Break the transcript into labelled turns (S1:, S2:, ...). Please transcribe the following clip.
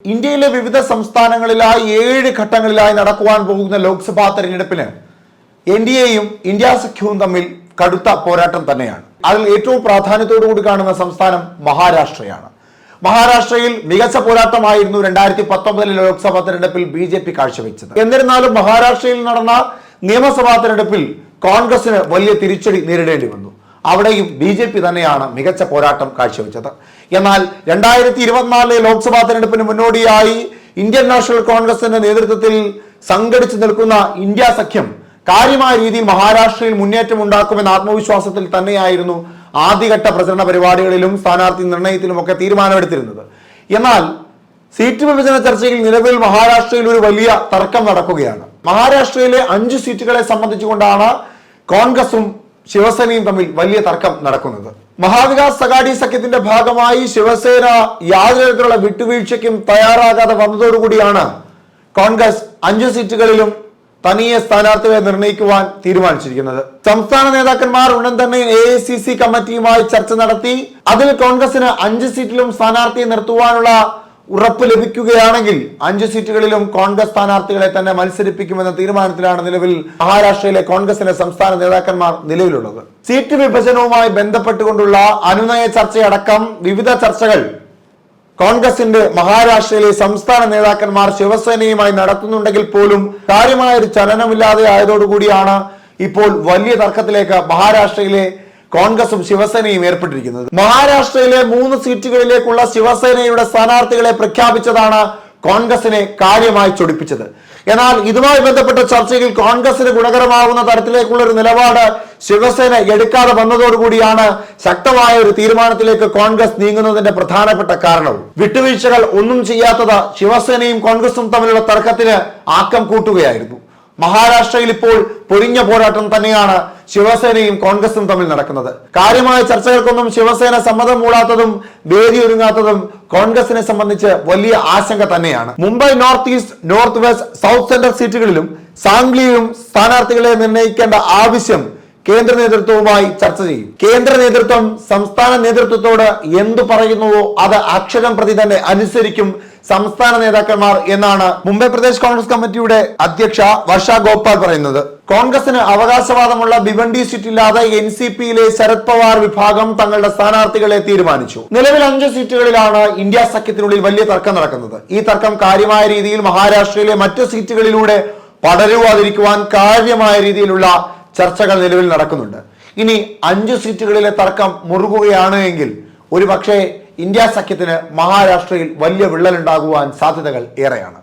S1: ഇന്ത്യയിലെ വിവിധ സംസ്ഥാനങ്ങളിലായി 7 ഘട്ടങ്ങളിലായി നടക്കുവാൻ പോകുന്ന ലോക്സഭാ തെരഞ്ഞെടുപ്പിന് എൻഡിഎയും ഇന്ത്യ സഖ്യവും തമ്മിൽ കടുത്ത പോരാട്ടം തന്നെയാണ്. അതിൽ ഏറ്റവും പ്രാധാന്യത്തോടുകൂടി കാണുന്ന സംസ്ഥാനം മഹാരാഷ്ട്രയാണ്. മഹാരാഷ്ട്രയിൽ മികച്ച പോരാട്ടമായിരുന്നു 2019 ലോക്സഭാ തെരഞ്ഞെടുപ്പിൽ BJP കാഴ്ചവെച്ചത്. എന്നിരുന്നാലും മഹാരാഷ്ട്രയിൽ നടന്ന നിയമസഭാ തെരഞ്ഞെടുപ്പിൽ കോൺഗ്രസിന് വലിയ തിരിച്ചടി നേരിടേണ്ടി വന്നു. അവിടെയും BJP തന്നെയാണ് മികച്ച പോരാട്ടം കാഴ്ചവെച്ചത്. എന്നാൽ 2024 ലോക്സഭാ തെരഞ്ഞെടുപ്പിന് മുന്നോടിയായി ഇന്ത്യൻ നാഷണൽ കോൺഗ്രസിന്റെ നേതൃത്വത്തിൽ സംഘടിച്ചു നിൽക്കുന്ന ഇന്ത്യ സഖ്യം കാര്യമായ രീതിയിൽ മഹാരാഷ്ട്രയിൽ മുന്നേറ്റം ഉണ്ടാക്കുമെന്ന ആത്മവിശ്വാസത്തിൽ തന്നെയായിരുന്നു ആദ്യഘട്ട പ്രചരണ പരിപാടികളിലും സ്ഥാനാർത്ഥി നിർണയത്തിലുമൊക്കെ തീരുമാനമെടുത്തിരുന്നത്. എന്നാൽ സീറ്റ് വിഭജന ചർച്ചയിൽ നിലവിൽ മഹാരാഷ്ട്രയിൽ ഒരു വലിയ തർക്കം നടക്കുകയാണ്. മഹാരാഷ്ട്രയിലെ 5 സീറ്റുകളെ സംബന്ധിച്ചുകൊണ്ടാണ് കോൺഗ്രസും ശിവസേനയും തമ്മിൽ വലിയ തർക്കം നടക്കുന്നത്. മഹാവികാസ് അഘാടി സഖ്യത്തിന്റെ ഭാഗമായി ശിവസേന യാതൊരു തരത്തിലുള്ള വിട്ടുവീഴ്ചയ്ക്കും തയ്യാറാകാതെ വന്നതോടുകൂടിയാണ് കോൺഗ്രസ് 5 സീറ്റുകളിലും തനിയെ സ്ഥാനാർത്ഥികളെ നിർണ്ണയിക്കുവാൻ തീരുമാനിച്ചിരിക്കുന്നത്. സംസ്ഥാന നേതാക്കന്മാർ ഉടൻ തന്നെ AICC കമ്മിറ്റിയുമായി ചർച്ച നടത്തി അതിൽ കോൺഗ്രസിന് 5 സീറ്റിലും സ്ഥാനാർത്ഥിയെ നിർത്തുവാനുള്ള ഉറപ്പ് ലഭിക്കുകയാണെങ്കിൽ 5 സീറ്റുകളിലും കോൺഗ്രസ് സ്ഥാനാർത്ഥികളെ തന്നെ മത്സരിപ്പിക്കുമെന്ന തീരുമാനത്തിലാണ് നിലവിൽ മഹാരാഷ്ട്രയിലെ കോൺഗ്രസിലെ സംസ്ഥാന നേതാക്കന്മാർ നിലവിലുള്ളത്. സീറ്റ് വിഭജനവുമായി ബന്ധപ്പെട്ടുകൊണ്ടുള്ള അനുനയ ചർച്ചയടക്കം വിവിധ ചർച്ചകൾ കോൺഗ്രസിന്റെ മഹാരാഷ്ട്രയിലെ സംസ്ഥാന നേതാക്കന്മാർ ശിവസേനയുമായി നടത്തുന്നുണ്ടെങ്കിൽ പോലും കാര്യമായ ഒരു ചലനമില്ലാതെ ആയതോടുകൂടിയാണ് ഇപ്പോൾ വലിയ തർക്കത്തിലേക്ക് മഹാരാഷ്ട്രയിലെ കോൺഗ്രസും ശിവസേനയും ഏർപ്പെട്ടിരിക്കുന്നത്. മഹാരാഷ്ട്രയിലെ 3 സീറ്റുകളിലേക്കുള്ള ശിവസേനയുടെ സ്ഥാനാർത്ഥികളെ പ്രഖ്യാപിച്ചതാണ് കോൺഗ്രസിനെ കാര്യമായി ചൊടിപ്പിച്ചത്. എന്നാൽ ഇതുമായി ബന്ധപ്പെട്ട ചർച്ചയിൽ കോൺഗ്രസിന് ഗുണകരമാവുന്ന തരത്തിലേക്കുള്ള ഒരു നിലപാട് ശിവസേന എടുക്കാതെ വന്നതോടുകൂടിയാണ് ശക്തമായ ഒരു തീരുമാനത്തിലേക്ക് കോൺഗ്രസ് നീങ്ങുന്നതിന്റെ പ്രധാനപ്പെട്ട കാരണവും. വിട്ടുവീഴ്ചകൾ ഒന്നും ചെയ്യാത്തത് ശിവസേനയും കോൺഗ്രസും തമ്മിലുള്ള തർക്കത്തിന് ആക്കം കൂട്ടുകയായിരുന്നു. മഹാരാഷ്ട്രയിൽ ഇപ്പോൾ പൊരിഞ്ഞ പോരാട്ടം തന്നെയാണ് ശിവസേനയും കോൺഗ്രസും തമ്മിൽ നടക്കുന്നത്. കാര്യമായ ചർച്ചകൾക്കൊന്നും ശിവസേന സമ്മതം മൂടാത്തതും വേദി ഒരുങ്ങാത്തതും കോൺഗ്രസിനെ സംബന്ധിച്ച് വലിയ ആശങ്ക തന്നെയാണ്. Mumbai north east, north west, south central സീറ്റുകളിലും സാംഗ്ലിയിലും സ്ഥാനാർത്ഥികളെ നിർണ്ണയിക്കേണ്ട ആവശ്യം കേന്ദ്ര നേതൃത്വവുമായി ചർച്ച ചെയ്യും. കേന്ദ്ര നേതൃത്വം സംസ്ഥാന നേതൃത്വത്തോട് എന്തു പറയുന്നുവോ അത് അക്ഷരം പ്രതി തന്നെ അനുസരിക്കും സംസ്ഥാന നേതാക്കന്മാർ എന്നാണ് മുംബൈ പ്രദേശ് കോൺഗ്രസ് കമ്മിറ്റിയുടെ അധ്യക്ഷ വർഷ ഗോപാൽ പറയുന്നത്. കോൺഗ്രസിന് അവകാശവാദമുള്ള ഭിവണ്ടി സീറ്റില്ലാതെ NCPയിലെ ശരത് പവാർ വിഭാഗം തങ്ങളുടെ സ്ഥാനാർത്ഥികളെ തീരുമാനിച്ചു. നിലവിൽ 5 സീറ്റുകളിലാണ് ഇന്ത്യ സഖ്യത്തിനുള്ളിൽ വലിയ തർക്കം നടക്കുന്നത്. ഈ തർക്കം കാര്യമായ രീതിയിൽ മഹാരാഷ്ട്രയിലെ മറ്റ് സീറ്റുകളിലൂടെ പടരുവാതിരിക്കുവാൻ കാര്യമായ രീതിയിലുള്ള ചർച്ചകൾ നിലവിൽ നടക്കുന്നുണ്ട്. ഇനി 5 സീറ്റുകളിലെ തർക്കം മുറുകുകയാണ് എങ്കിൽ ഒരുപക്ഷെ ഇന്ത്യ സഖ്യത്തിന് മഹാരാഷ്ട്രയിൽ വലിയ വിള്ളലുണ്ടാകുവാൻ സാധ്യതകൾ ഏറെയാണ്.